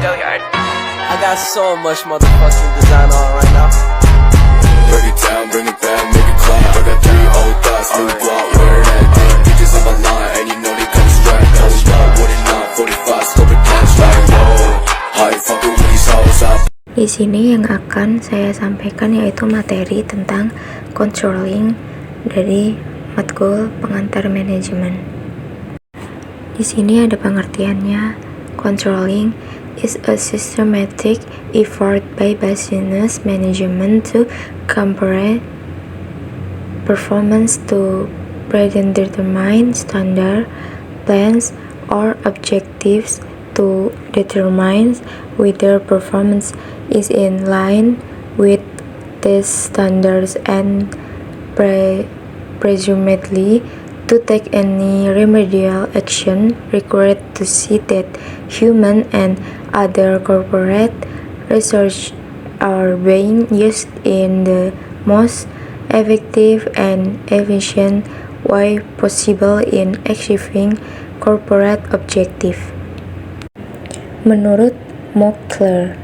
I got so much motherfucking design on right now. Break it down, bring it back, make it clap. I got 3 old thoughts, new block, where that day. Bitches on my line, and you know they come straight. Hold up, what it not, 45, scope it cash like whoa. How you fucking with these hoes up? Di sini yang akan saya sampaikan yaitu materi tentang controlling dari matkul pengantar manajemen. Di sini ada pengertiannya. Controlling is a systematic effort by business management to compare performance to predetermine standard plans or objectives to determine whether performance is in line with these standards and presumably to take any remedial action required to see that human and other corporate resources are being used in the most effective and efficient way possible in achieving corporate objective. Menurut Mockler,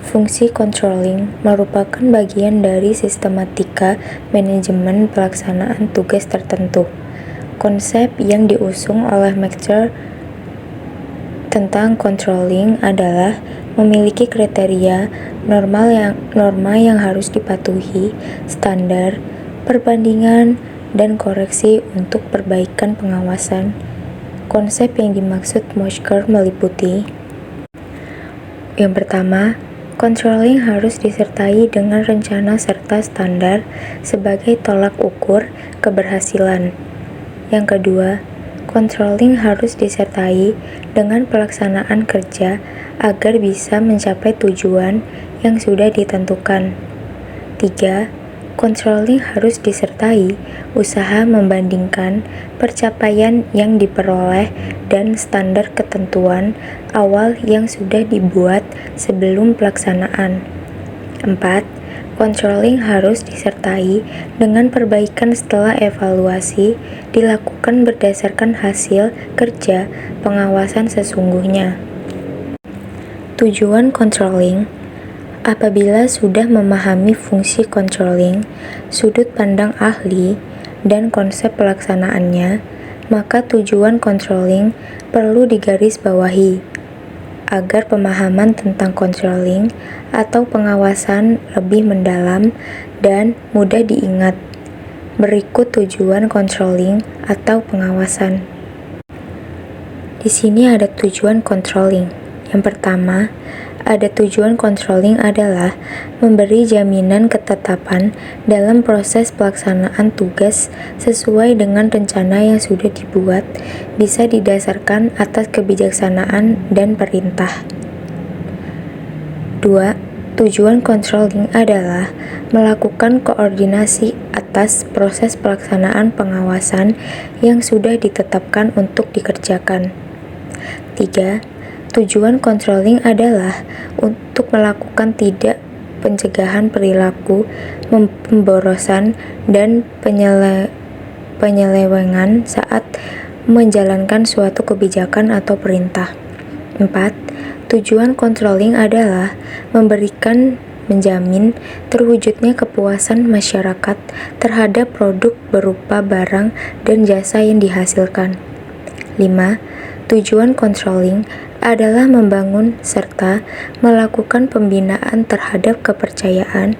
fungsi controlling merupakan bagian dari sistematika manajemen pelaksanaan tugas tertentu. Konsep yang diusung oleh Mockler tentang controlling adalah memiliki kriteria, norma yang harus dipatuhi, standar, perbandingan, dan koreksi untuk perbaikan pengawasan. Konsep yang dimaksud Mockler meliputi: yang pertama, controlling harus disertai dengan rencana serta standar sebagai tolak ukur keberhasilan. Yang kedua, controlling harus disertai dengan pelaksanaan kerja agar bisa mencapai tujuan yang sudah ditentukan. 3. Controlling harus disertai usaha membandingkan pencapaian yang diperoleh dan standar ketentuan awal yang sudah dibuat sebelum pelaksanaan. 4. Controlling harus disertai dengan perbaikan setelah evaluasi dilakukan berdasarkan hasil kerja pengawasan sesungguhnya. Tujuan controlling. Apabila sudah memahami fungsi controlling, sudut pandang ahli, dan konsep pelaksanaannya, maka tujuan controlling perlu digarisbawahi agar pemahaman tentang controlling atau pengawasan lebih mendalam dan mudah diingat. Berikut tujuan controlling atau pengawasan. Di sini ada tujuan controlling. Yang pertama, ada tujuan controlling adalah memberi jaminan ketetapan dalam proses pelaksanaan tugas sesuai dengan rencana yang sudah dibuat, bisa didasarkan atas kebijaksanaan dan perintah. 2. Tujuan controlling adalah melakukan koordinasi atas proses pelaksanaan pengawasan yang sudah ditetapkan untuk dikerjakan. 3. Tujuan controlling adalah untuk melakukan tidak pencegahan perilaku pemborosan dan penyelewengan saat menjalankan suatu kebijakan atau perintah. 4. Tujuan controlling adalah menjamin terwujudnya kepuasan masyarakat terhadap produk berupa barang dan jasa yang dihasilkan. 5. Tujuan controlling adalah membangun serta melakukan pembinaan terhadap kepercayaan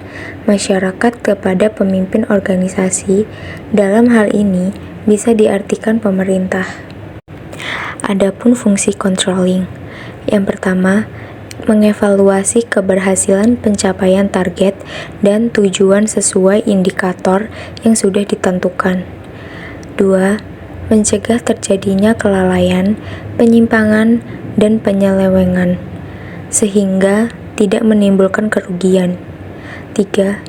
masyarakat kepada pemimpin organisasi. Dalam hal ini bisa diartikan pemerintah. Adapun fungsi controlling. Yang pertama, mengevaluasi keberhasilan pencapaian target dan tujuan sesuai indikator yang sudah ditentukan. 2. Mencegah terjadinya kelalaian, penyimpangan, dan penyelewengan, sehingga tidak menimbulkan kerugian. 3.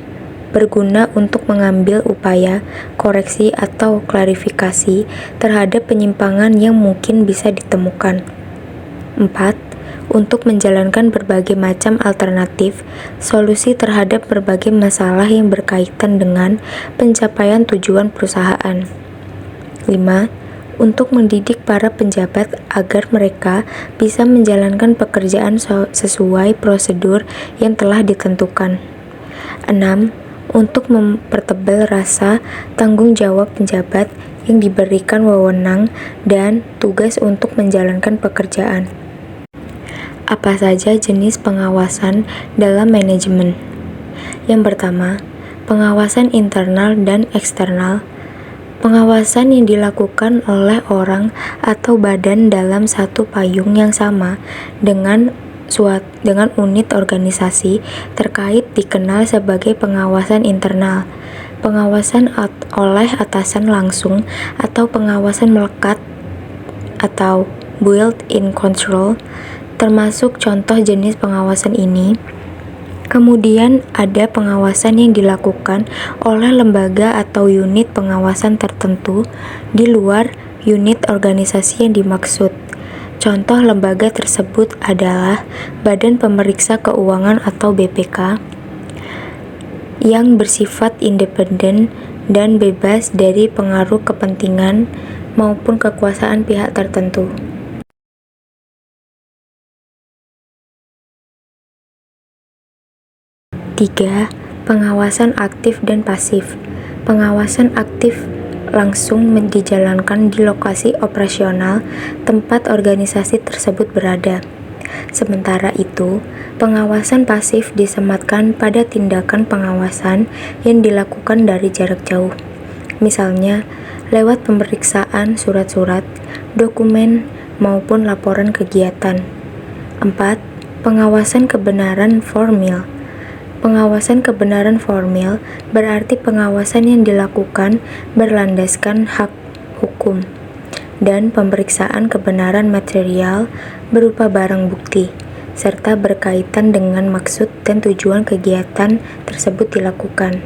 Berguna untuk mengambil upaya koreksi atau klarifikasi terhadap penyimpangan yang mungkin bisa ditemukan. 4. Untuk menjalankan berbagai macam alternatif solusi terhadap berbagai masalah yang berkaitan dengan pencapaian tujuan perusahaan. 5. untuk mendidik para penjabat agar mereka bisa menjalankan pekerjaan sesuai prosedur yang telah ditentukan. 6. Untuk mempertebal rasa tanggung jawab penjabat yang diberikan wewenang dan tugas untuk menjalankan pekerjaan. Apa saja jenis pengawasan dalam manajemen? Yang pertama, pengawasan internal dan eksternal. Pengawasan yang dilakukan oleh orang atau badan dalam satu payung yang sama dengan unit organisasi terkait dikenal sebagai pengawasan internal. Pengawasan oleh atasan langsung atau pengawasan melekat atau built-in control termasuk contoh jenis pengawasan ini. Kemudian ada pengawasan yang dilakukan oleh lembaga atau unit pengawasan tertentu di luar unit organisasi yang dimaksud. Contoh lembaga tersebut adalah Badan Pemeriksa Keuangan atau BPK yang bersifat independen dan bebas dari pengaruh kepentingan maupun kekuasaan pihak tertentu. 3. Pengawasan aktif dan pasif. Pengawasan aktif langsung dijalankan di lokasi operasional tempat organisasi tersebut berada. Sementara itu, pengawasan pasif disematkan pada tindakan pengawasan yang dilakukan dari jarak jauh. Misalnya, lewat pemeriksaan surat-surat, dokumen, maupun laporan kegiatan. 4. Pengawasan kebenaran formil. Pengawasan kebenaran formil berarti pengawasan yang dilakukan berlandaskan hak hukum dan pemeriksaan kebenaran material berupa barang bukti, serta berkaitan dengan maksud dan tujuan kegiatan tersebut dilakukan.